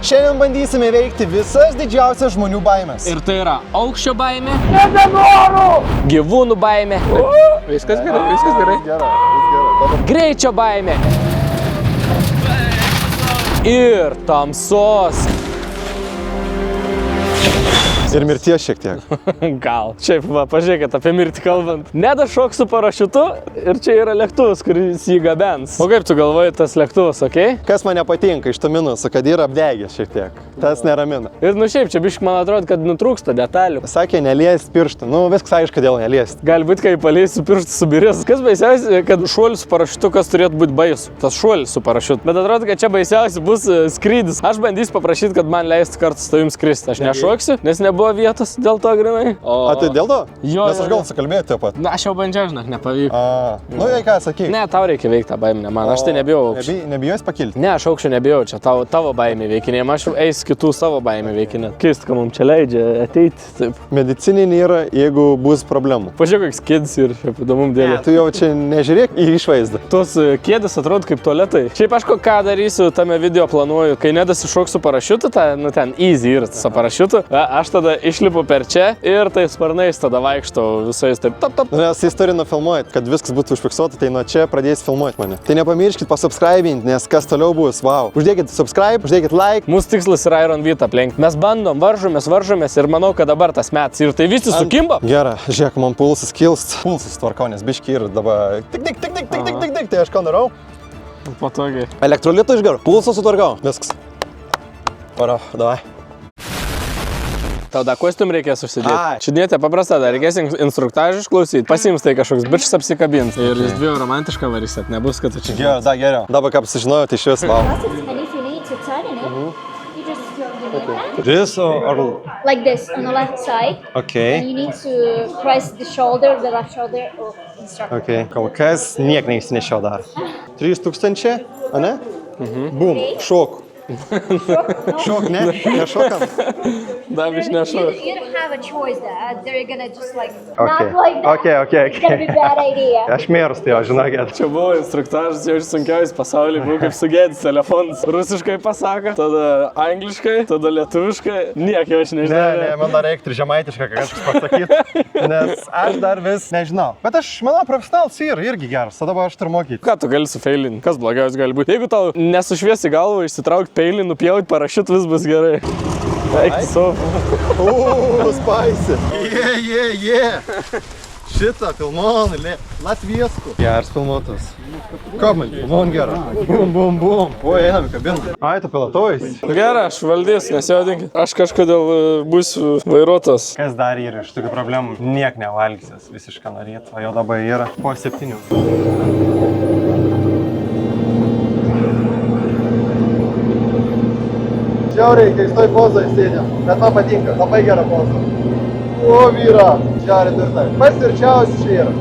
Šiandien bandysime veikti visas didžiausias žmonių baimės. Ir tai yra aukščio baimė, Nebenoriu! gyvūnų baimė, viskas gerai, viskas gerai. Gerai. Greičio baimė ir tamsos. Ir mirties šiek tiek. Gal. Šiaip, va, pažiūrėkit, apie mirtį kalbant. Neda šok su parašiutu ir čia yra lėktuvas, kuris jį gabens. O kaip tu galvoji, tas lėktuvas, okei? Kas man nepatinka iš to minusų, kad yra apdegęs šiek tiek. Tas neramina. Ir nu šiaip, čia biškai man atrodo, kad nutrūksta detalių. Sakė, neliesti pirštų. Nu, viskas aišku, kodėl neliesti. Gali būti, kai paleisiu pirštų subirės. Kas baisiausia, kad šuolis su parašiutu, kas turėtų būti baisu. Tas šuolis su parašiutu. Bet atrodo, kad čia baisiausia bus skrydis. Aš bandysiu paprašyti, kad man leistų kartu su tavim skristi. Aš nešoksiu, nes nebuvo vietos dėl to grinai. O tai dėl to? Jo, Nes aš gal sukalbėjau taip pat. Na, aš jau bandžiau, žinok, nepavyko. Nu, jei ką, sakyk. Ne, tau reikia veikti tą baimę, man. Aš tai nebijau aukščio. Nebijos pakilti? Ne, aš aukščio nebijau, čia tavo baimė veikinėjama, aš jau eisiu kitų savo baimė veikinė. Keist, ką mums čia leidžia ateiti. Taip. Medicininė yra, jeigu bus problemų. Pažiūrėk, koks kėdis ir šiaip įdomum dėlė. Tu jau čia nežiūrėk į išvaizdą. Tos kėdės atrodo kaip tualetai. Šiaip aš ką darysiu tame video planuoju, kai Nedas iššoks su parašiutu, nu ten easy ir su parašiutu, aš tada išlipu per čia ir tai sparnais tada vaikštau visais taip top. Nes jis turi nufilmuoti, kad viskas būtų užfiksuota, tai nuo čia pradės filmuoti mane. Tai nepamirškit pasubscribinti, nes kas toliau bus, wow. Uždėkit subscribe, uždėkit like. Mūsų tikslas yra Iron Vytą aplenkti. Mes bandom, varžomės ir manau, kad dabar tas metas. Ir tai visi sukimba. Gerai, žiūrėk, man pulsas kils. Pulsas tvarkau, nes biški ir dabar tik, tai aš ką darau? Patogiai. Elektrolitų išgeru, pulsą sutvarkau. Viskas. Varo, davai. Tau dar kostium reikės užsidėti. Ai. Čiudėtė paprasta, dar reikės instruktažą išklausyti. Pasiims tai kažkoks bičas apsikabins. Ir jūs dviejų romantišką varysit, nebus, kad tu čia. Gerai, da geriau. Dabar ką pasižinojau, tai šis wow. And if you need to tighten it, you just give me a hand. This or... Like this on the left side. And Okay. you need to press the left shoulder of instructor. Okay. Kol kas niek neįsinešiau dar. 3000, ane? Bum, šok. Šok, ne? Nešokam. Dar iš nešu. You don't have a choice there. They're gonna just like Okay. not like that. Okay. It's gonna be a bad idea. Aš mėrstu jo, žinokit. Čia buvo instruktažas, jau iš sunkiausias pasaulyje, buvo kaip sugėdis telefonas. Rusiškai pasako, tada angliškai, tada lietuviškai. Niek jau aš nežinau. Ne, man dar reiktų ir žemaitišką kažkas pasakyti, nes aš dar vis nežinau. Bet aš, manau, profesionalas irgi geras, tada aš turiu mokyti. Ką tu gali sufeilinti? Kas blogiausias gali būti? Jeigu tau nesušviesi galvą, išsitraukti peilį, nupjauti parašiut, vis bus gerai. Eik su. Spicy. Šitą filmoną, Latviesku. Geras filmuotas. Komant, filmon gerą. Bum. O, einam į kabiną. Ai, tu pilotuojasi. Gerai, aš valdysiu, nesijaudinkit. Aš kažkodėl būsiu vairuotojas. Kas dar yra iš tokių problemų? Niek nevalgysies visišką norėt, o jau dabar yra po 7. Žiauriai, kai stoj pozai sėdė, bet man patinka, labai gera poza. O, vyra, žiauriai tvirtai. Pasirčiausi čia yra.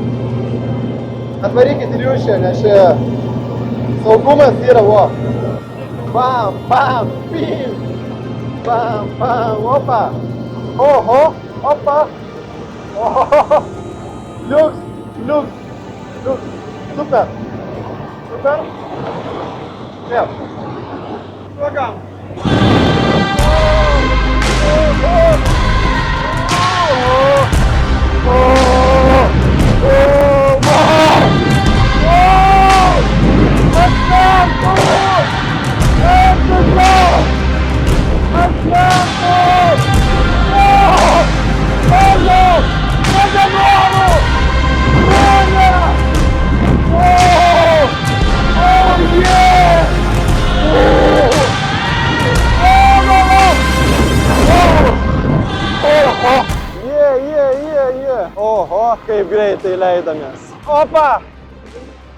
Atvarykit ir jūs čia, nes čia saugumas yra, o. Bam, pim. Bam, opa. Oho, opa. Oho, liuks. Super. Vėl. Duokam. Oho, kaip greitai leidamės. Opa!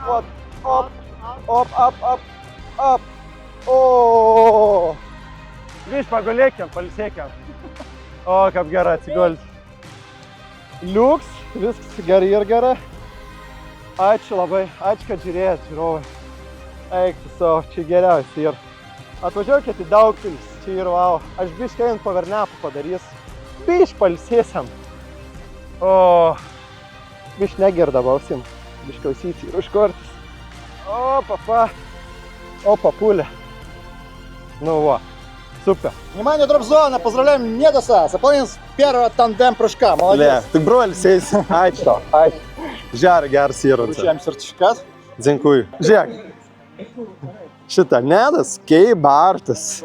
Op. O! Grįž pagulėkiam, palsėkiam. O, kaip gerai atsigulti. Liuks, viskas gerai ir gerai. Ačiū labai, ačiū, kad žiūrėjot, žiūrovai. Eik tu savo, čia geriausia ir. Atvažiuokit į Daugpilis, čia ir wow. Aš biškai ant pavernepų padarys. Biš palsėsiam. O, biš negirdavausim, biš klausysi ir užkortis. O, papa, o, papulė. Nu, va. Супер. Внимание, дроп-зона, поздравляем Недоса, заполнен первого тандем-прыжка, молодец. Tik brolis eis. Ačiū tau. Ačiū. Žiūrėk, geras įrankis. Получаем сертификат. Dziękuję. Žiūrėk. Šitą Nedas Keibartas.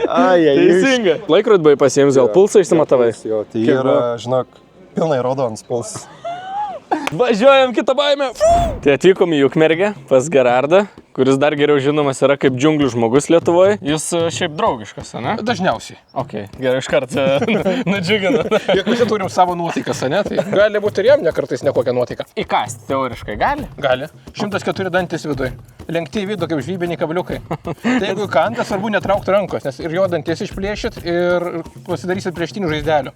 Ai, Teisinga. Laikrodį buvai pasiėmęs, gal pulsą išsimatavai? Jo, tai yra, žinok, pilnai raudonas pulsas. Važiuojam kitą baimę. Tai atvykom į Ukmergę pas Gerardą, kuris dar geriau žinomas yra kaip džiunglių žmogus Lietuvoje. Jis šiaip draugiškas, ne? Dažniausiai. Ok, gerai, iš karto nudžiugina. Jeigu visi turim savo nuotaikas, ne, tai gali būti ir jam nekartais nekokią nuotaiką. Įkasti teoriškai gali? Gali. 104 dantis viduje. Lenkti į vidų kaip žvybiniai kabliukai. Tai jeigu įkanda, svarbu netraukti rankos, nes ir jo dantis išplėšit ir pasidarysit prieštinių žaizdelių.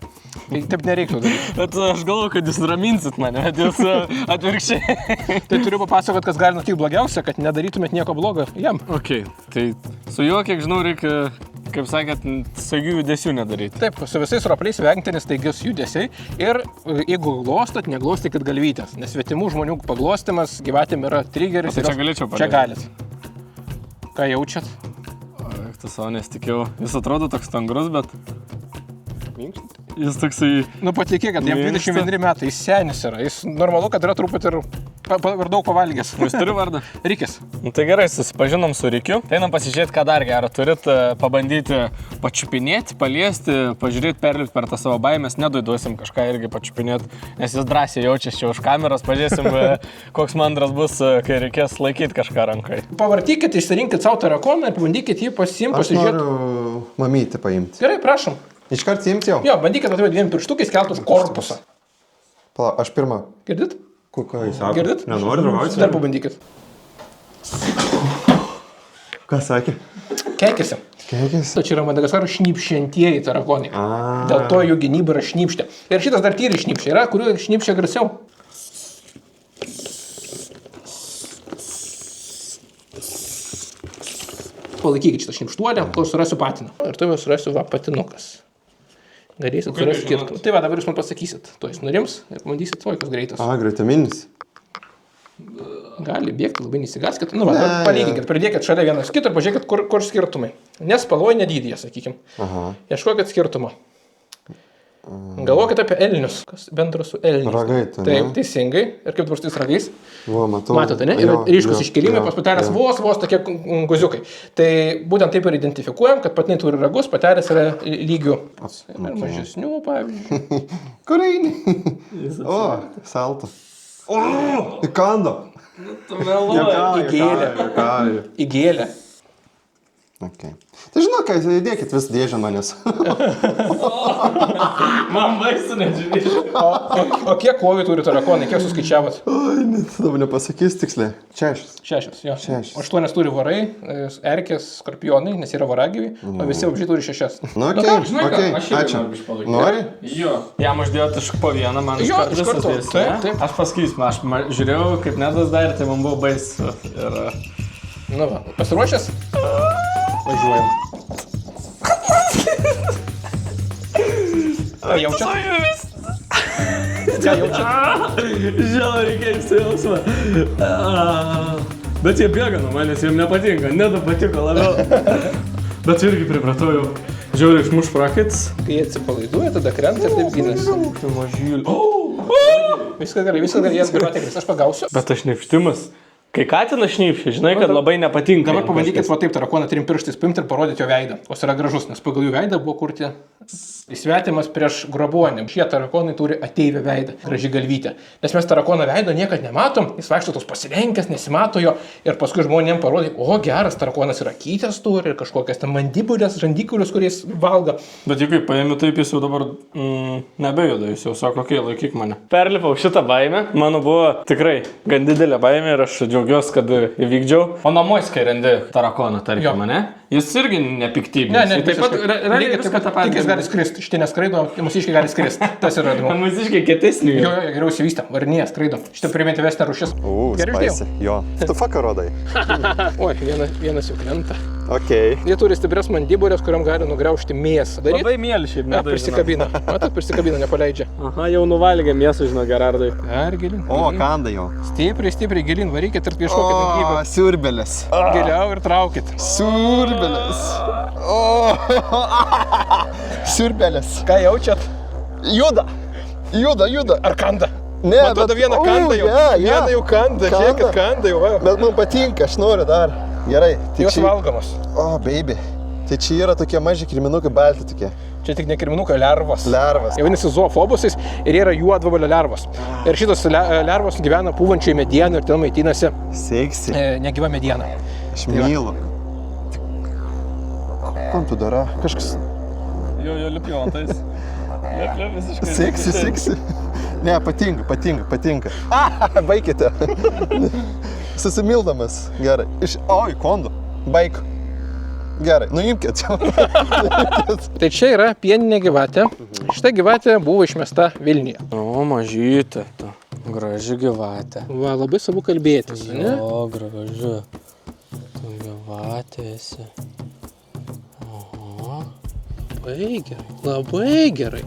Tai taip nereiktų daryti. Bet aš galvoju, kad jūs raminsit mane, bet jūs atvirkščiai. Tai turiu papasakoti, kas gali nutikti blogiausia, kad nedarytumėt nieko blogo jam. Ok, tai su juo, kiek žinau, reikia, kaip sakėt, staigių judesių nedaryti. Taip, su visais ropliais vengti staigius judesiai ir jeigu glostot, neglostykit galvytės, nes svetimų žmonių paglostimas gyvatėm yra trigeris. Tai čia galėčiau Čia galit. Ką jaučiat? Tu savo nesitikėjau. Jis atrodo toks tangrus, bet... Jis toksai... Nu patikėk, kad jam 21 metai, jis senis yra. Jis normalu, kad yra truputį ir daug pavalgęs. Jis turi vardą? Rikis. Nu, tai gerai, susipažinom su Rikiu. Einam pasižiūrėti, ką dar gerą. Turit pabandyti pačiupinėti, paliesti, pažiūrėti, perlipti per tą savo baimės. Neduiduosim kažką irgi pačiupinėti, nes jis drąsiai jaučiasi čia už kameros. Pažiūrėsim, koks mandras bus, kai reikės laikyti kažką rankai. Pavartykit, išsirinkit savo tarakoną ir pabandykit jį pasiimti, pasižiūrėti. Noriu mamytį paimti. Gerai, prašom. Iškart imti jau? Jo, bandykit atvėti dviem pirštukais keltus korpusą. Pala, aš pirmą. Girdit? Ką jis sako? Girdit? Nenori draugauti? Dar pabandykit. Ką sakė? Keikėsi. Keikėsi? Tai čia yra Madagaskaro šnipščiantieji tarakonai. Dėl to jų gynyba yra šnipštė. Ir šitas dar tyriai šnipščia. Yra, kurių šnipščia garsiau. Palaikykit šitą šnipštuolę, kol surasiu patiną. Ir tu jau surasiu patinukas. Galėsit surasti skirtumą. Tai va, dabar jūs man pasakysit. To jis nurims ir bandysit vaikas greitas. Greitaminis. Gali bėgti, labai nesigaskit. Nu, va, palyginkit, pridėkit šalia vienas kitą ir pažiūrėkit, kur skirtumai. Nespalvoja nedydyje, sakykim. Ieškokit skirtumą. Galvokit apie elnius. Kas bendro su elnius? Ragai, tai. Taip, teisingai. Ir kaip dabar su tais ragais? Va, matau. Matote, ne? Yra ryškus iškelimai, pas patelės vos tokie guziukai. Tai būtent taip ir identifikuojam, kad patinai turi ragus, patelės yra lygių. Ir mažesnių, pavyzdžiui. Kur eini? O, salto. O, įkando. Tu meluoji. Įgėlė. Okay. Tai žinok, įdėkit vis dėžę manęs. Man baisu nežiūrėti. O kiek kojų turi tarakonai? Kiek suskaičiavot? Oi, dabar nepasakys tiksliai. 6. 6, jo. 6. 8 turi varai, erkės, skorpionai, nes yra varagyviai, o visi vabzdžiai turi 6. Nu, okei, ačiū. Nori? Jo. Jam uždėjot iš po vieną, man Jo, iš karto. Taip. Aš pasakysiu, aš žiūrėjau, kaip Nedas darė, tai man buvo baisu. Ir... Nu va, pasiruošęs? Važiuojam. Ką jaučiat? Ką jaučiat? Žiauriai keista jausmą. Bet jie bėga nuo manęs, jiems nepatinka. Nedu patiko labiau. Bet irgi pripratau jau. Žiauriai išmuš prakaitis. Kai jie atsipalaiduoja, tada krenta ir taip gynasi. Tai mažyliu. Viskas gerai, jas geriau ateikis, aš pagausiu. Bet aš šnipštimas. Kai katinas šnipščia, žinai, kad labai nepatinka. Dabar pabandykit va taip tarakoną 3 pirštais paimti ir parodyti jo veidą. O jis yra gražus, nes pagal jų veidą buvo kurti svetimas prieš grobuonį. Šie tarakonai turi ateivę veidą, graži galvytę. Nes mes tarakono veido niekad nematom, jis vaikšto tos pasilenkęs, nesimato jo. Ir paskui žmonėm parodė, o geras tarakonas yra kytės turi ir kažkokias ten mandibulės, žandikulius, kuriais valga. Bet jeigu paėmė taip, jis jau dabar nebejuda, jis jau sako, okei, laikyk mane. Perlipau šitą baimę, mano buvo tikrai gan didelė baimė ir aš džiaugiuosi, kad įvykdžiau. O namuose, kai rendi tarakoną, tarkim, ne? Jis irgi nepiktybinis. Ne, taip pat, realiai viską tą patį. Tik jis gali gali skristi, šitie neskraido, mūsiškiai gali skristi. Tas yra įdomu. Mūsiškai kietesni. Jo, geriau įsivystę, varinėje skraido. Šitie primityvesnė rūšis. Gerai Spicy. uždėjau. Jo. Tu faką rodai. Oi, vienas jau krenta. Ok. Jie turi stiprias mandiburės, kuriam gali nugriaužti mėsą. Daryt? Labai mėly šiaip. Prisikabina. Matot, prisikabina, nepaleidžia. Aha, jau nuvalgė mėsų, žinau, Gerardai. Dar gilin. O, kanda jau. Stipriai gilin, varykit ir ieškokit ant gyvio. Siurbelis. Giliau ir traukit. Siurbelis. O, siurbelis. Ką jaučiat? Juda. Ar kanda? Ne, Man atrodo, vieną kandą jau. Vieną jau kandą, žiūrėkit, kanda jau. Bet man patinka, aš noriu dar. Gerai. Jos valgomos. O, baby. Tai čia yra tokie maži kirminukai, balti tokie. Čia tik ne kirminukai, lervos. Lervas. Jie vadinasi zoofobusais ir yra juodvabalio lervos. Ir šitos lervos gyvena pūvančiai medienų ir ten maitinasi Seksi. negyva mediena. Aš mylu. Kam tu dara? Kažkas. Jo, liupiontais. Liup, visiškai. Seksi. Ne, patinka. Baikite. Susimildamas. Gerai. Oi, kondo. Baik. Gerai, nuimkit. Tai čia yra pieninė gyvatė. Šita gyvatė buvo išmesta Vilniuje. O, mažytė. Graži gyvatė. Va, labai savu kalbėtis, ne? O, graži. Tu gyvatė esi. Aha. Labai gerai.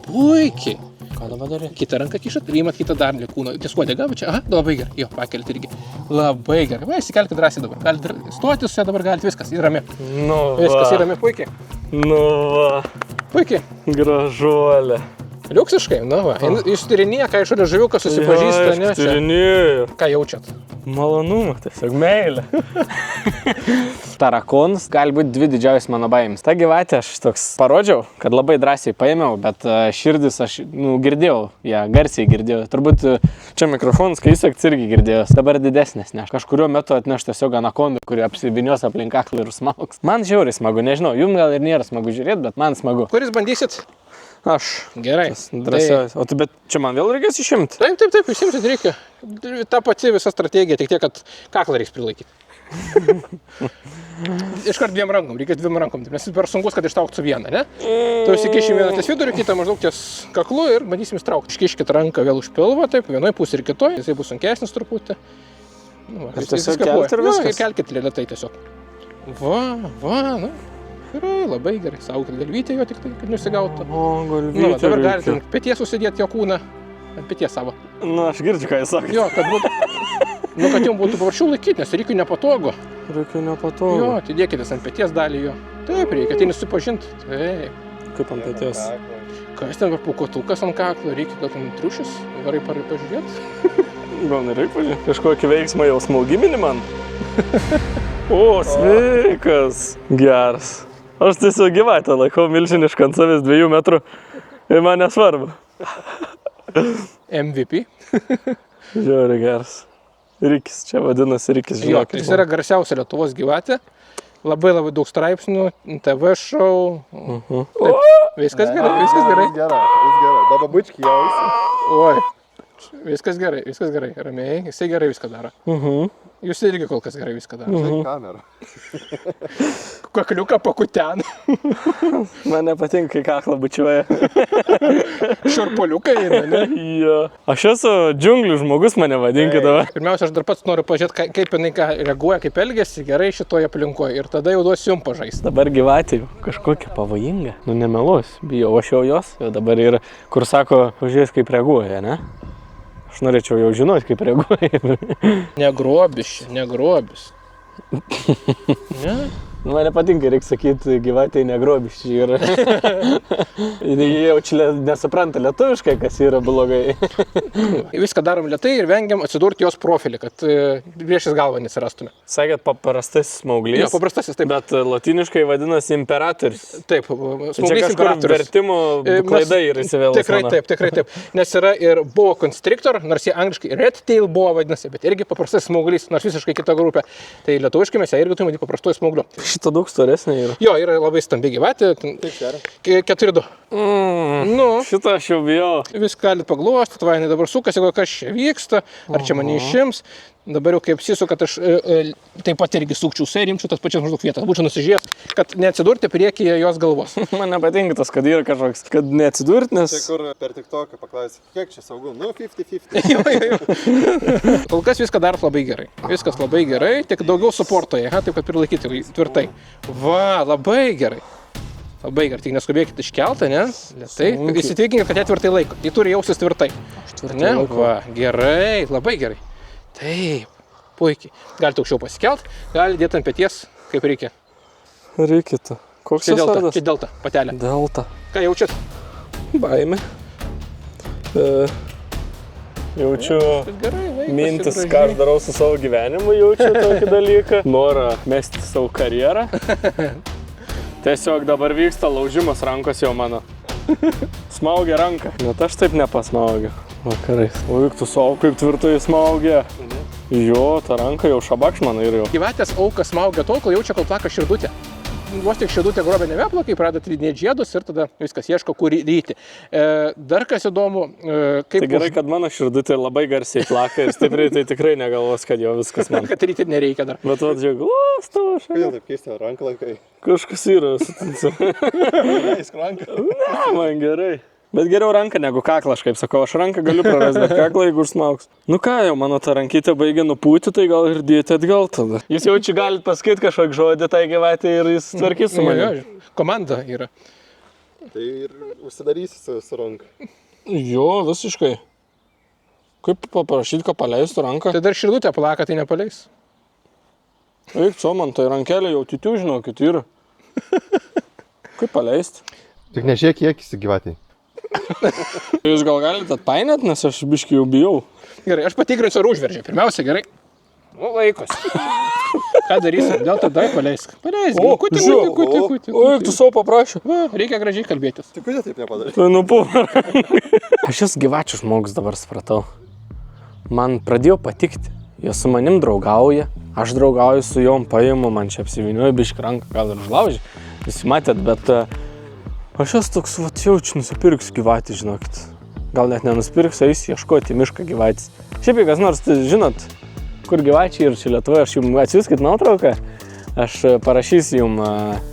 Puikiai. Ką dabar darai? Kitą ranką kišat ir įmat kitą dar kūno. Ties uodegą, va čia. Aha, labai gerai. Jo, pakelti irgi. Labai gerai. Va, įsikelkit drąsiai dabar. Galite stoti su čia dabar, galite viskas. Įrami. Nu, Viskas įrami. Puikiai. Nu, va. Puikiai. Gražuolė. Liuksiškai, na va. Jūs tyrinėja, ką iš šalia žaviukas susipažįsta, ne? Čia. Tyrinėjau. Ką jaučiat? Malonumą, tiesiog meilė. Tarakonus gali būti dvi didžiausias mano baimės. Ta gyvatė aš toks parodžiau, kad labai drąsiai paėmiau, bet širdis aš girdėjau, ją garsiai girdėjau. Turbūt čia mikrofonas, kai jis irgi girdėjo, dabar didesnės, ne. Kažkuriuo metu atneš tiesiog anakondą, kuri apsivinios aplink kaklą ir smaugs. Man žiauriai smagu, nežinau, jums gal ir nėra smagu žiūrėti, bet man smagu. Kuris bandysit? Aš. Gerai. Drąsiausias. O bet čia man vėl reikės išimti? Taip, išsimsit reikia. Ta pati visa strategija, tik tiek, kad kaklą reiks prilaikyti. Iškart dviem rankom, reikia dviem rankom, nes jis per sunkus, kad ištrauktų vieną, ne? Tu įsikišim vieną ties viduriu, kitą maždaug ties kaklu ir bandysim įstraukti. Iškiškit ranką vėl už pilvą, taip, vienoj pusė ir kitoj, jisai bus sunkesnis truputį. Nu, Ir tiesiog kelti ir viskas? Ir kelkit lėtai tiesiog. Va, nu. Gerai, labai gerai, saugokit galvytę jo tik tai, kad nusigautų. O, galvytė. Nu, dabar galite ant peties susidėti jo kūną, ant peties savo. Na, aš girdžiu, ką jis sako. Jo, kad būtų, nu, kad jums būtų pavaršiau laikyti, nes reikia nepatogu. Reikia nepatogu. Jo, tai dėkitės ant peties dalį jo. Taip, reikia, tai nesusipažinti. Taip. Kaip ant peties. Kas ten var pūkotukas ant kaklo, reikia gal ten triušis, varai pažiūrėti. Gal nereikia pažiūrėti? Kažkokį veiksmą jau smaugiminį man? O, sveikas. Geras. Aš tiesiog gyvatę laikau milžinišką ant savęs 2 metrų ir man nesvarbu. MVP. Žiauriai geras. Rikis, čia vadinasi Rikis, Jo, žinokit. jis yra garsiausia Lietuvos gyvatė. Labai daug straipsnių, TV šou. Taip, viskas gerai. Gerai. Dabar bučki jausi. Oi, viskas gerai, ramiai, jisai gerai viską daro. Jūs irgi kol kas gerai viską daro. Kamera. Kakliuką pakutena. Man nepatinka, kai kaklą bučiuoja. Šurpuliukai eina, ne? Jo. Aš esu džiunglių žmogus, mane vadinkit dabar. Pirmiausia, aš dar pats noriu pažiūrėti, kaip jinai reaguoja, kaip elgiasi gerai šitoje aplinkoje. Ir tada jau duosiu jums pažaisti. Dabar gyvatė kažkokia pavojinga. Nu, nemeluos, bijau, aš jau jos. Jau dabar yra, kur sako, pažiūrės, kaip reaguoja, ne? Aš norėčiau jau žinoti, kaip reaguoja. Negrobis. Ne? Man nepatinka, reikia sakyti, gyvatė negrobiščiai yra. Jie jau čia nesupranta lietuviškai, kas yra blogai. Viską darom lėtai ir vengiam atsidurti jos profilį, kad priešis galvą nesirastume. Sakėt, paprastasis smauglys. Jo, paprastasis, taip. Bet latiniškai vadinasi imperatorius. Taip, Čia smauglys kažkur imperatorius. vertimo klaida yra įsivėlus. Tikrai taip. Nes yra ir boa constrictor, nors jie angliškai red tail boa vadinasi, bet irgi paprastasis smauglys, nors visiškai kita grupė. Tai lietuviškai mes ją irgi turime paprastuoju smaugliu. Šitą daug storesnė yra. Jo, yra labai stambi gyvatė. 4-2. Nu, Šitą aš jau bijau. viską galit paglostyti, va, jinai dabar sukasi, kas čia vyksta, ar čia mane išims. Dabar jau kaip apsisuka, kad aš taip pat irgi sukčiau serimčiau tas pačias maždaug vietas, būčiau nusižiūrėjęs, kad neatsidurti priekyje jos galvos. Man nepatinka tas, kad yra kažkoks, kad neatsidurt, nes... Tai kur per TikToką paklausė, kiek čia saugu? Nu, 50-50. Kol kas viską dar labai gerai. Viskas labai gerai, tik daugiau suporto, taip kad prilaikyti tvirtai. Va, labai gerai. Labai gerai, tik neskubėkit iškeltą, ne? Lėtai. Įsitikinkit, kad jie tvirtai laiko. Jie turi jausis tvirtai. Ne? Va, gerai, labai gerai. Taip, puikiai. Galite aukščiau pasikelt, galite dėti ant peties, kaip reikia. Reikėtų. Koks Čia tas delta, vardas? čia delta, patelė. Delta. Ką jaučiat? Baimė. Jaučiu Gerai, vaikas. mintis, ką aš darau su savo gyvenimu, jaučiu tokį dalyką. Norą mesti savo karjerą. Tiesiog dabar vyksta laužimas rankos jau mano. Smaugia ranką. Bet aš taip nepasmaugiu. Vakarais. O juk tu savo kaip tvirtai smaugia. Jo, ta ranka jau šabakš man ir jau. Gyvatės aukas smaugia tol, kol jaučia, kol plaka širdutė. Vos tik širdutė grobė nebeplakai, pradeda trydinėti žiedus ir tada viskas ieško, kur ryti. Dar kas įdomu, kaip... Tai gerai, kad mano širdutė labai garsiai plaka ir stipriai, tai tikrai negalvos, kad jau viskas man. Kad ryti nereikia dar. Bet vad žiūrėk, glosto aš. Kodėl taip keista, ranką laikai? Kažkas yra. Leisk ranką. Ne, man gerai. Bet geriau ranką negu kaklą, aš kaip sakau, aš ranką galiu prarasti, bet kaklą jeigu užsmauks. Nu ką, jau mano ta rankytė baigė nupūti, tai gal ir dėti atgal tada. Jūs jau čia galite pasakyti kažkokį žodį tai gyvatė ir jis tvarkys su manimi. Komanda yra. Tai ir užsidarysi su ranka. Jo, visiškai. Kaip paprašyti, kad paleistų ranką? Tai dar širdutė plaka, tai nepaleis. Eik, co man, tai rankelė jau titių, žinokit, yra. Kaip paleisti? Tik nežiūrėk, kiek įsigyvatė. Jūs gal galite atpainėt, nes aš biškai jau bijau. Gerai, aš patikrinsiu, ar užveržė. Pirmiausia, gerai. Nu, laikos. Ką darysim? Dėl tada paleisk. Paleisk. Kuti. O, eik, tu savo paprašė. Va, reikia gražiai kalbėtis. Tai kodėl taip nepadarė? Tai Aš šis gyvačių žmogus dabar supratau. Man pradėjo patikti. Jie su manim draugauja. Aš draugauju su jom, paimu, man čia apsivinioju biškį ranką, gal ir užlaužė. Jūs matėt, bet aš jas toks, jaučiu, nusipirksiu gyvatį, žinokit. Gal net nenusipirksiu, eisiu ieškoti mišką gyvatys. Šiaip, kas nors, žinot, kur gyvačiai ir čia Lietuvoje, aš jums atsiųskit nuotrauką. Aš parašysiu jums,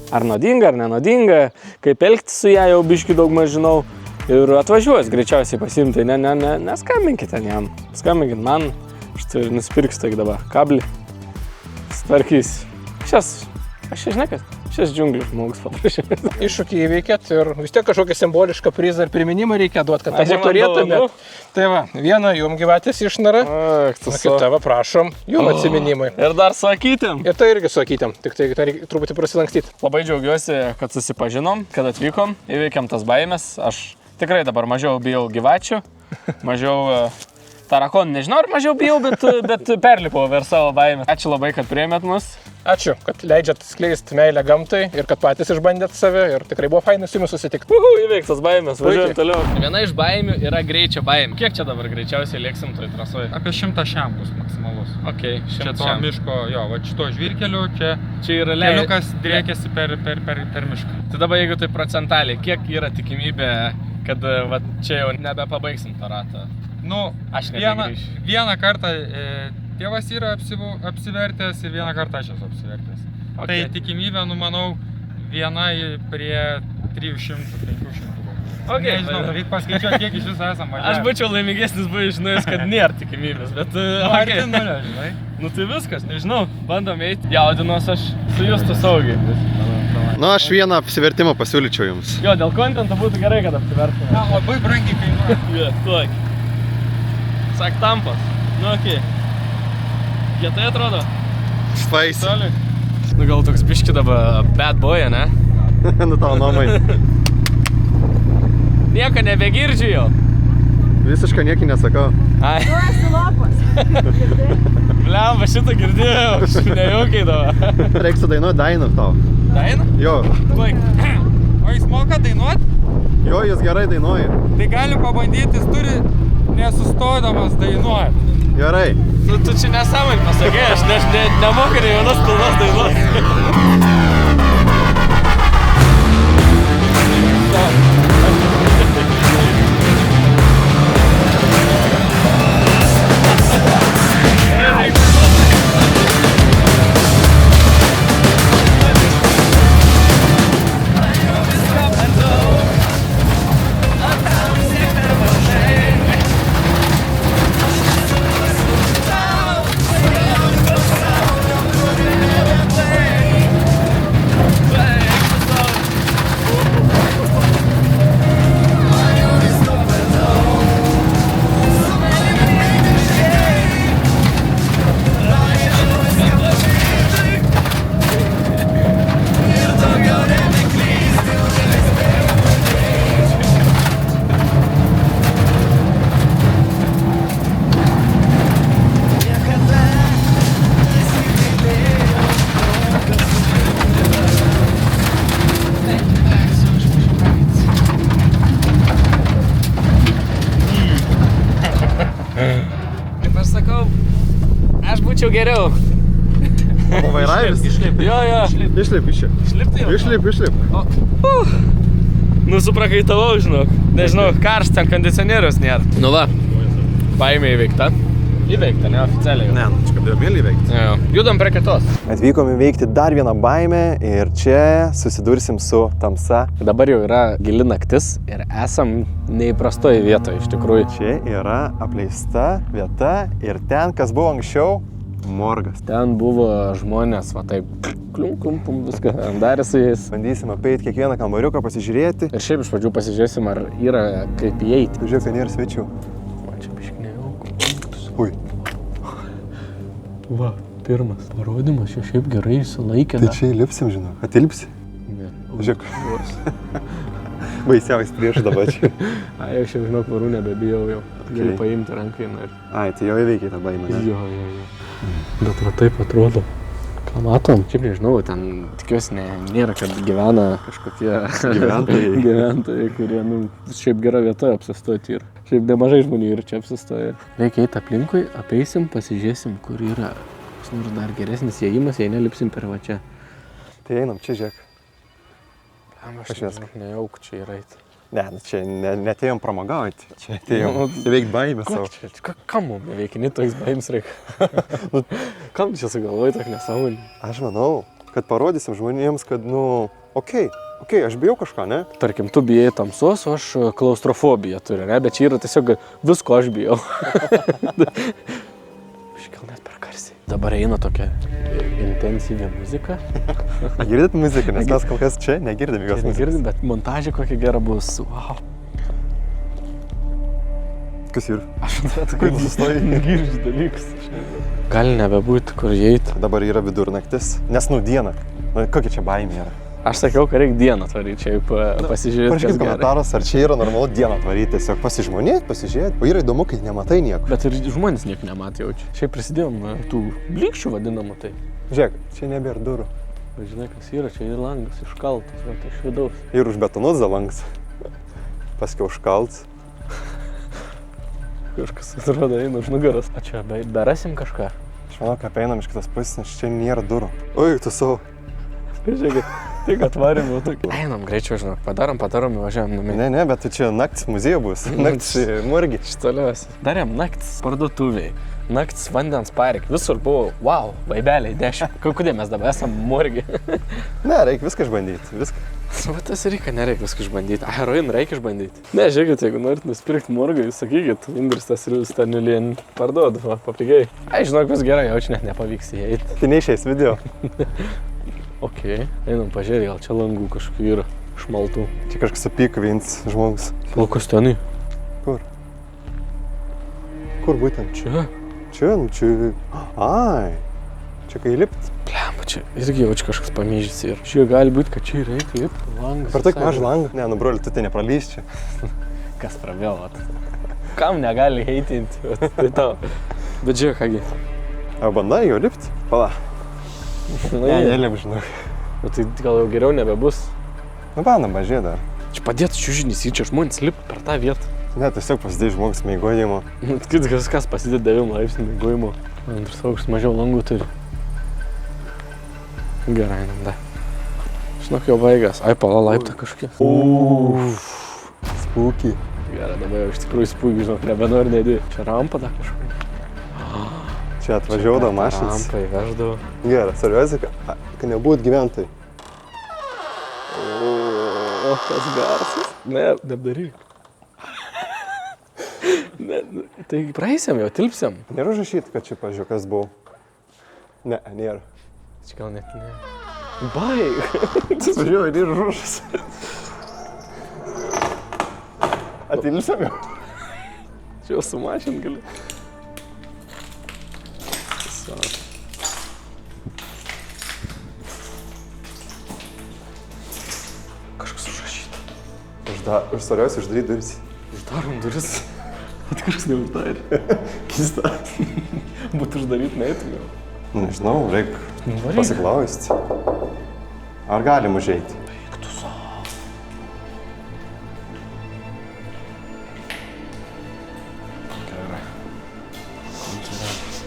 ar nuodinga, ar nenodinga, kaip elgtis su ją, jau biškį daug maž žinau. Ir atvažiuos greičiausiai pasiimti, neskambinkit ten jam. Skambinkit man, aš tai nusipirksiu taigi dabar kablį. Sutvarkys. Aš žinai, kad šis džiunglių žmogus paprašė. Iššūkį įveikėt ir vis tiek kažkokią simbolišką prizą ir priminimą reikia duoti, kad abu turėtumėt. Tai va, vieną jum gyvatės išnara, kitą va prašom, jum atsiminimai. Ir dar su akytėm. Ir tai irgi su akytėm, tik tai reikia truputį prasilankstyti. Labai džiaugiuosi, kad susipažinom, kad atvykom, įveikėm tas baimės. Aš tikrai dabar mažiau bijau gyvačių, mažiau tarakonų, nežinau ar mažiau bijau, bet perlipau per savo baimę. Ačiū labai, kad priėmėt mus. Ačiū, kad leidžiat skleisti meilę gamtai ir kad patys išbandėt save ir tikrai buvo fainai su jumis susitikti. Įveiktas baimės, važiuojam toliau. Viena iš baimių yra greičio baimė. Kiek čia dabar greičiausiai lėksim toj trasoje? Apie 100 šiam bus maksimalus. Ok, Čia 100 to šiam. miško, jo, va šito žvyrkeliu, čia yra keliukas driekiasi per mišką. Tai dabar jeigu tai procentaliai, kiek yra tikimybė, kad va, čia jau nebepabaigsim tą ratą? Nu, Aš vieną kartą tėvas yra apsivertęs ir vieną kartą aš esu apsivertęs. Okay. Tai tikimybė, nu, manau, viena prie 300-500. Okay, Nežinau, reikia paskaičiuoti, kiek iš viso esam važiavę. Aš būčiau laimingesnis buvęs, žinojus, kad nėra tikimybės, bet... Arti nulio, žinai. Nu tai viskas, nežinau, bandom eiti. Jaudinuos aš su Justu saugiai. Nu, aš vieną apsivertimą pasiūlyčiau jums. Jo, dėl kontento būtų gerai, kad apsivertume. Na, labai brangiai kainuoja. Jo, tuok. Sak tampas. Nu, okei. Kietai atrodo? Spaisi. Toli. Nu gal toks biški dabar bad boy, ne? Nu tavo namai. Nieko nebegirdžiu jau. Visiškai niekį nesakau. Ai. Tu esi lopas. Blemba, šitą girdėjau. Nejaukiai dabar. Reiks sudainuoti dainą tau. Daina? Jo. Tuok. O jis moka dainuot? Jo, jis gerai dainuoja. Tai galim pabandyti, jis turi nesustodamas dainuot. Gerai. Tu čia nesąmonį pasakė, aš nemoku nei vienos pilnos dainos. geriau. Vairavis? Jo. Išlip iš čia. Išlip. Nu, suprakaitavau, žinok. Nežinau, karštas, ten kondicionierius nėra. Nu va, baimė įveikta. Įveikta, neoficialiai. Ne, čia kaip vėl įveikti. Jo. Judam prie kitos. Atvykom įveikti dar vieną baimę ir čia susidursim su tamsa. Dabar jau yra gili naktis ir esam neįprastoje vietoje, iš tikrųjų. Čia yra apleista vieta ir ten, kas buvo anksčiau, morgas. Ten buvo žmonės, va taip, klum, viską darė su jais. Bandysim apeiti kiekvieną kambariuką, pasižiūrėti. Ir šiaip iš pradžių pasižiūrėsim, ar yra kaip įeiti. Žiūrėk, kad nėra svečių. Man čia biškai nejauku. Ui. Va, pirmas parodymas, čia šiaip gerai įsilaikė. Tai čia įlipsim, žinau. Atilpsi? Ne. Žiūrėk. Baisiausias prieš dabar čia. Ai, aš jau žinok, varų nebebijau jau. Gali paimti rankai ir... Ai, tai jau įveikiai tą baimę, ne? Jo. Bet va taip atrodo. Ką matom? Šiaip nežinau, ten tikiuosi nėra, kad gyvena kažkokie gyventojai, kurie, nu, šiaip gera vieta apsistoti ir šiaip nemažai žmonių ir čia apsistoja. Reikia eiti aplinkui, apeisim, pasižiūrėsim, kur yra kas nors dar geresnis įėjimas, jei nelipsim per va čia. Tai einam, čia žiūrėk. Aš nejauk čia yra eiti. Ne, čia netėjom pramogauti, čia atėjom įveikti baimę savo. Kam mums neveikinį toks baimes reikia? Kam čia sugalvoji tokį nesąmonį? Aš manau, kad parodysim žmonėms, kad, nu, okei, aš bijau kažką, ne? Tarkim, tu bijai tamsos, o aš klaustrofobiją turiu, ne? Bet čia yra tiesiog visko aš bijau. Gal net per garsiai. Dabar eina tokia intensyvi muzika. Girdit muziką, nes mes kol kas čia negirdim jos muzikos. Negirdim, bet montažė kokia gera bus. Wow. Kas ir? Aš kaip sustoju. Negirdi dalykus. Gali nebebūti, kur įeiti. Dabar yra vidurnaktis, nes nu diena. Nu, kokia čia baimė yra? Aš sakiau, kad reikia dieną tvaryti, čia pasižiūrėti. Parašykit komentaras, ar čia yra normalu dieną tvaryti, tiesiog pasižiūrėti. O yra įdomu, kai nematai nieko. Bet ir žmonės nieko nematė jaučia. Šiaip prisidėjom tų blikščių vadinamų tai. Žiūrėk, čia nebėra durų. Bet žinai, kas yra, čia yra langas iškaltas, bet iš vidaus. Ir užbetonuot langas. Paskiau užkaltas. Kažkas atrodo eina už nugaras. O čia berasim kažką? Aš manau, kad einam iš kitos pusės, nes čia nėra durų. Oi, tu savo. Žiūrėkit, tik atvarėm jau tokį. Einam greičiau, žinok, padarom, važiuojam namie. Ne, bet tai čia naktis muziejų bus, naktis morgi. Štaliuosi. Darėm naktis parduotuviai, naktis vandens park, visur buvo, wow, vaibeliai 10. Kodėl mes dabar esam morgi? Ne, reikia viską išbandyti, viską. Va tas reikia, nereikia viską išbandyti. Heroin reikia išbandyti. Ne, žiūrėkit, jeigu norit nusipirkti morgą, jūs sakykit, Indris tas ir Stanilien parduodu, papigiai. Ai, žinok, vis gerai, jaučiu net nepavyks įeiti. Tai neišeis video. Okei, einam pažiūrėti, gal čia langų kažkokių yra šmaltų. Čia kažkas apykavins žmogus. Plaukas tenai. Kur? Kur būtent? Čia. Čia, nu čia... Ai, čia kai lipt. Blemba, čia irgi jaučiu kažkas pamyžys ir. Čia gali būti, kad čia reikia lipt. Langas. Per taip mažą langą. Ne, nu broli, tu tai nepralys čia. Kas pravėlat? Kam negali heitinti? Tai tau. Bet žiūrėk, kągi. A bandai jo lipt? Pala. Ne, nelip, žinok. O tai gal jau geriau nebebus. Nu, bandam, bažiai dar. Čia padėtų čiužinys, čia žmonės lipa per tą vietą. Ne, tiesiog pasidėjai žmogus mėgojimo. Kas pasidė 9 laipsnių mėgojimo. Antras aukštas mažiau langų turi. Gerai, einam, da. Žinok, jau baigas. Ai, pala laiptą kažkokia. Spūky. Gerai, dabar jau iš tikrųjų spūky, žinok, nebenori nedėjai. Čia rampa da kažkokia. Čia atvažiuodavo mašinas. Rampa įveždavo. Gerai, svarbiausia, kad nebūt gyventojai. O, kas garsas. Ne, nedaryk. Ne, tai praeisim jau, tilpsim. Nėra užrašyti, kad čia, pažiūrėjau, kas buvo. Ne, nėra. Čia gal net ne. Baig. Pažiūrėjau, nėra užrašas. Atilpsim jau. Čia jau sumažint gali. Kažkas užrašyta. Svarbiausia uždaryti duris. Uždarom duris. Bet kažkas neuždarė. Keista. Būtų uždaryti neįtum jau. Nežinau, reikia pasiklausti. Ar galim užeiti? Eik tu savo. Gerai.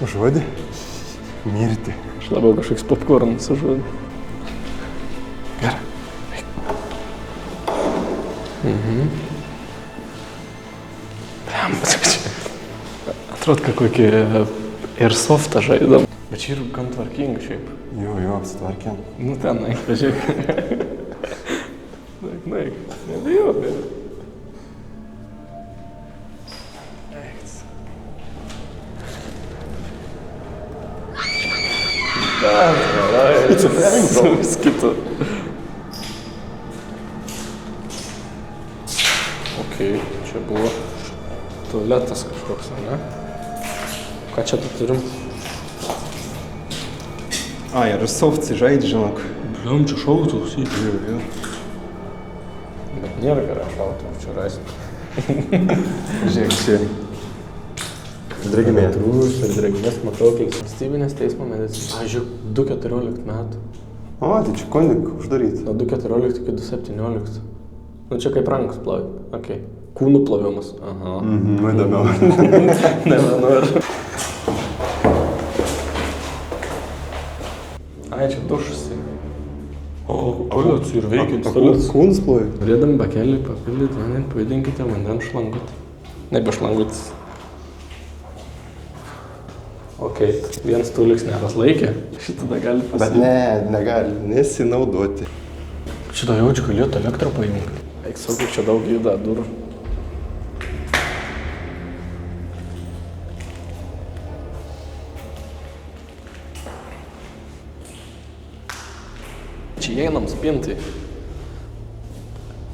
Užuodį? Mirti. Aš labiau kažkoks popcornas sužuodu. Gerai. Atrodo, kad kokį airsoftą žaidam. Bet čia ir gan tvarkinga šiaip. Jo, apsitvarkėm. Nu ten, naik, pažiūrėk. Naik. Nebijok, bet. It's a prank, bro. Skitu. Okei, čia buvo tualetas kažkoks, ne? Ką čia tu turim? Ai, airsoft žaidži, žinok. Bliam, čia šautuvas, Jo. Bet nėra gerai šautuvas, čia rasi. Žiūrėk, čia. Drėgimė. Per drėgimės matuoklis. Valstybinės teismo medicina. Žiūrėk, 2-14 metų. O, tai čia kondik uždaryti. Nuo 2-14 iki 2-17. Nu čia kaip rankas plovyti. Okay. Kūnų plovimas. Aha. Įdomiau. Nebenoriu. Ai, čia dušas. O, tualetas ir veikiantis tualetas. Kūnus plovi. Norėdami bakelį papildyti vandens, pavadinkite vandens šlangutį. Nebe šlangutis. Ok, vienas tuliks nepaslaikė. Šitą gali Bet pasiimti. negali nesinaudoti. Šitą jaučiu galėtų elektrą paimti. Eik saugiai, čia daug juda durų. Čia einam spintai.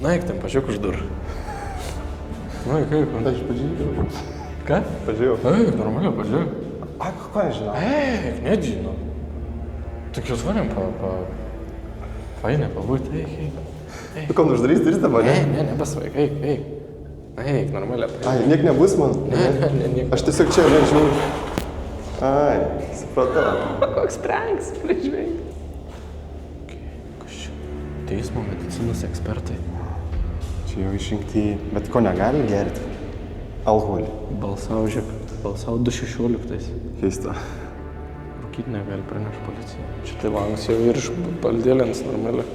Na, eik ten, pažiūrėk už durų. Na, kaip? Aš pažiūrėjau. Ką? Pažiūrėjau. Eik, normaliai, pažiūrėk. A, ką nežinau? Eik, nežinau. Tik jūs varim fainai pabūti, eik. Tu kam uždarys duris dabar, ne? Nepasvaik, eik. Eik, normaliai. Ai, niek nebus man? Ne. Aš tiesiog čia nežiūriu. Ai, supratau. Koks pranks, prižvėjai. Kas čia? Teismo medicinos ekspertai. Čia jau išrinkti, bet ko negali gerti? Alkoholį. Balsavo 216. Keista. Rūkyti negali pranešti policija. Čia tai langas jau virš baldėlėns normaliai.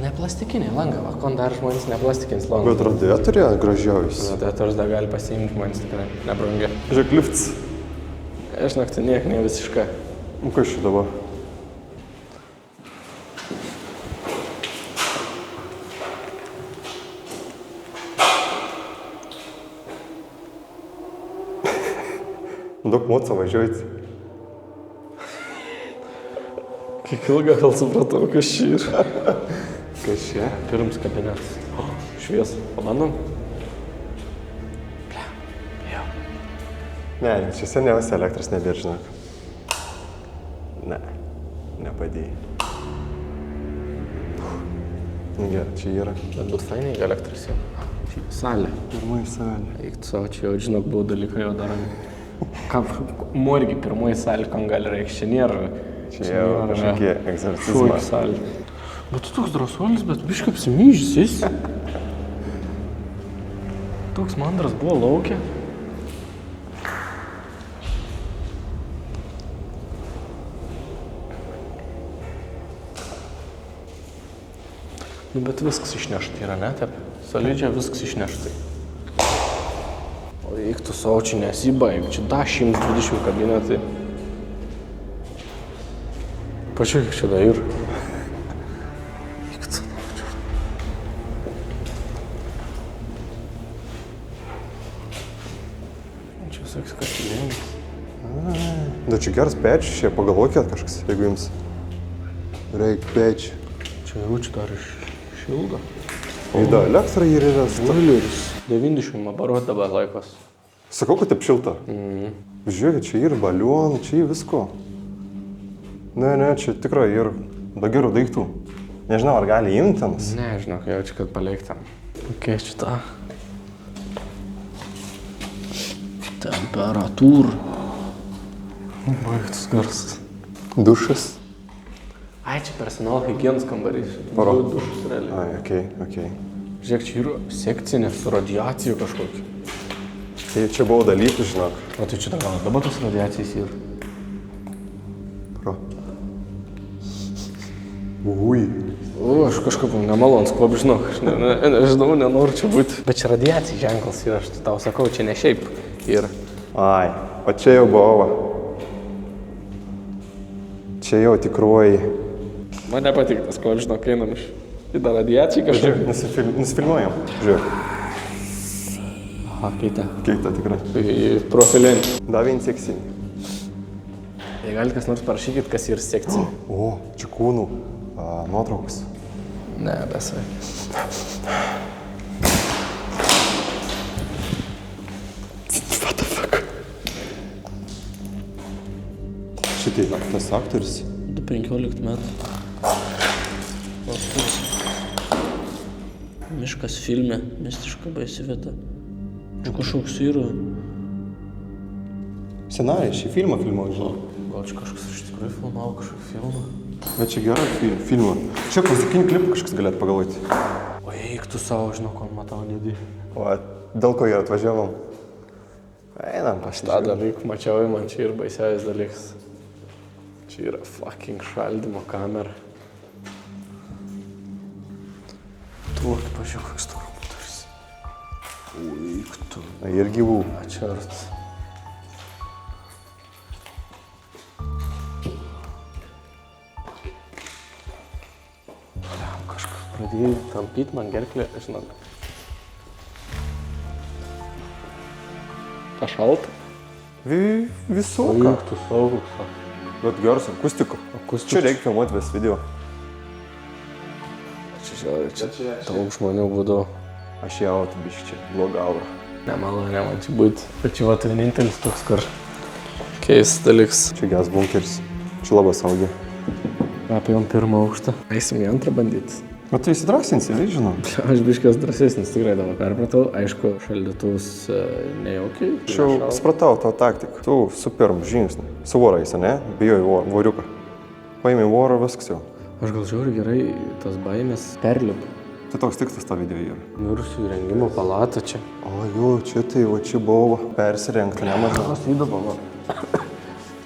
Ne plastikiniai langai, va, kon dar žmonės ne plastikinis langas. Bet radiatorė gražiausias. Radiatorius dar gali pasiimti žmonės tikrai, nebrangiai. Žiūrėk, lifts. Aš naktį niek ne visiškai. Nu, kas čia dabar? Daug moco važiuoti. Kiek ilga gal supratau, kas čia yra. Kas čia? Pirms kabinetas. O, šviesa. Pabandom? Ne, čia seniausia elektros nebėr, žinok. Ne, nepadėjai. Nu gerai, čia yra. Bet būt fainai elektros jau. Salė. Pirmoji salė. Eik tu savo, čia jau žinok, buvo dalykai jau daromi. Ką, morgi pirmoji salė, kam gali reikšti, čia nėra. Čia jau kažkokie egzorcizmai. Šūkį salė. Bet tu toks drąsuolis, bet biškai apsimyžys jis. Toks mandras buvo laukia. Nu, bet viskas išnešta yra, ne, taip? Solidžiai viskas išnešta. O eik tu savo, čia nesibaig, čia da 120 kabinetai. Pažiūrėk, čia da ir. Eik tu savo, čia. Čia visoks katilėnis. Da čia geras pečius, čia pagalvokit kažkas, jeigu jums reikia pečių. Čia jaučiu dar iš šildo. Įda, elektra ir yra. Boileris. 90 aparatų dabar laikas. Sakau, kad taip šilta. Žiūrėkit, čia ir balionų, čia ir visko. Ne, čia tikrai ir daug gerų daiktų. Nežinau, ar gali imti tenas. Ne, žinok, jaučiu, kad paliek ten. Kokia šita. Temperatūra. Baigtas garsas. Dušas. Ai, čia personalo higienos kambarys. Paro. Dušas realiai. Ai, okei. Žiūrėk, čia yra sekcinė su radiacijų kažkokia. Tai čia buvo dalykų, žinok. O tai čia gal dabar tos radiacijos yra. Pro. Ui. O, aš kažkaip nemalons, kuo žinok, aš nežinau, nenoriu čia būti. Bet čia radiacijos ženklas yra, aš tau sakau, čia ne šiaip yra. Ai, o čia jau buvo. Čia jau tikroji. Man nepatik tas, kuo žinok, einam iš. Tai dar radiacijai kažkaip. Nusifilmuojam. Žiūrėk. Aha, keita. Keita tikrai. Į profilinį. Da vien seksinį. Jei galite kas nors parašykit, kas yra sekcija. O, čia kūnų nuotraukas. Ne, besvai. What the fuck? Šitai, tas aktorius. 15 metų. Miškas filme, mistiška baisi vieta. Čia kažkoks yra. Scenarijai, šį filmą filmuoju, žinau. Gal čia kažkas iš tikrųjų filmavo kažkokį filmą. Bet čia gera filmą. Čia klasikinį klipą kažkas galėtų pagalvoti. O eik tu savo, žinau, ko matau dėdį. O dėl ko ir atvažiavom? Einam, Tą pasižiūrėjom. dalyką mačiau, man čia ir baisiausias dalykas. Čia yra fucking šaldymo kamera. Tu, pažiūrėk, koks tu kompiuteris. Eik tu. Ir gyvų. Ačiūrt. Pradėjai tampyti man gerklę, žinok. Ta šalta? Visoka. Tu saugus. Bet geras akustikų. Čia reikia filmuoti vis video. Čia daug žmonių būdų. Aš jautu biškai čia, bloga aura. Nemalonė man čia būti. Bet čia vat vienintelis toks, kur keistas dalykas. Čia geras bunkeris. Čia labai saugi. Apėjom pirmą aukštą. Eisim į antrą bandyti. Bet tu įsidrasinsi, žinau. Aš biškas drąsesnis, tikrai dabar perpratau. Aišku, šaldytuvus nejaukiai. Aš jau supratau tavo taktiką. Tu su pirmu žingsniu. Su vorais, ne? Bijojai voriuką. Paėmė vorą, viskas jau. Aš gal žiūriu gerai, tas baimės perlipa. Tai toks tikslas to video yra. Mirusių įrengimo palatą čia. O jau, čia tai, va čia buvo persirengta, nemažai. Kas įdomu, man.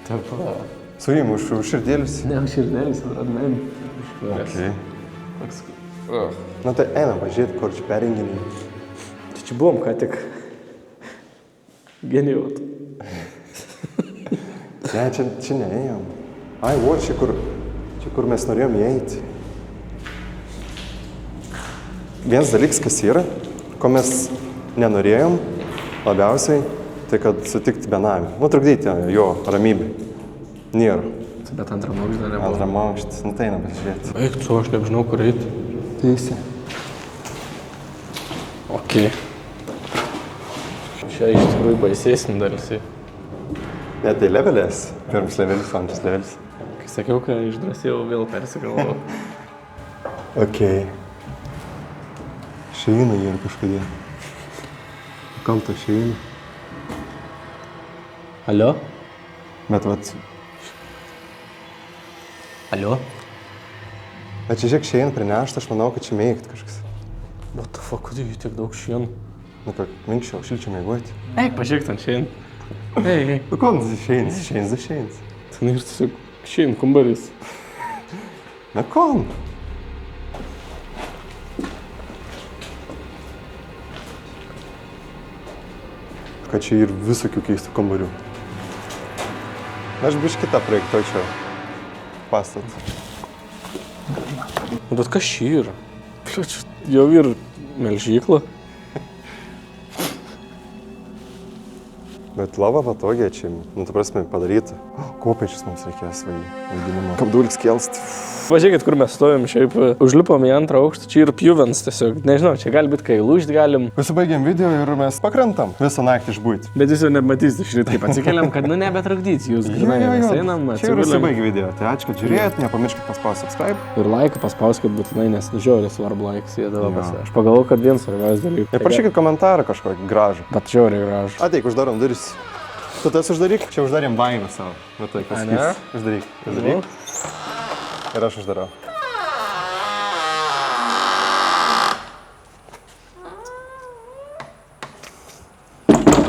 Taip, Suimu už širdėlis. ne, širdėlis, radmėm. Okay. Toks. Na tai einam pažiūrėti, kur čia perenginiai. Tai čia buvom ką tik. Genijot. Ne, čia neėjom. Ai, o, čia kur mes norėjom įeiti. Vienas dalykas, kas yra, ko mes nenorėjom labiausiai, tai kad sutikti benamį. Nu, trukdyti jo ramybę. Nėra. Bet antram aukštą dar nebuvo. Antram aukštą. Nu, tai einam pasižiūrėti. Eik, tu, aš nežinau, kur eiti. Teisė. Ok. Čia iš tikrųjų baisėsni dalysi. Ne, tai levelės. Pirmas levelis, antras levelis. Kai sakiau, kad išdrasėjau, vėl persigalvojau. Ok. Šeina yra kažkodėl. Kam to šeina? Alio? Bet vat... Alio? Bet čia žiūrėk šeina prinešta, aš manau, kad čia mėgt kažkas. What the fuck, kodėl tiek daug šienų? Nu, kad minkščiau, šilčiau mėgoti. Eik, pažiūrėk ten šienų. Ei. Nu, kom tas šeinas. Ten ir tiesiog šienų kambarys. Na, kom? Kad čia ir visokių keistų kambarių. Aš biškį tą projektuočiau pastatą. Bet kas čia yra? Čia jau ir melžykla. Bet lava patogiai čia, nu, ta prasme, padaryta. Kopėčius mums reikės vaidinimo. Kapdulks kelst. Pažiūrėkit, kur mes stovim, šiaip užlipom į antrą aukštą, čia yra pjuvens tiesiog. Nežinau, čia gali būti, kai lūžt galim. Pasibaigėm video ir mes pakrentam visą naktį išbūti. Bet jūs jau nematysite iš ryto, kaip atsikeliam, kad nu nebetrukdyti jūs. Grynai, mes einam, čia ir atsiguliam. pasibaigė video. Tai ačiū, kad žiūrėjot, nepamirškit paspausti subscribe. Ir laiką paspauskit būtinai, nes žiauriai svarbu laikas įdavo pas. Aš pagalvoju, kad vienas svarbiausias dalykas. Ir parašykit komentarą kažkokį gražų. Bet žiauriai gražu. Ateik, uždarom duris. Tu tas uždaryk. Čia uždarėm baimę savo. Matai, kas A, ne? Uždaryk. Ir aš uždarau.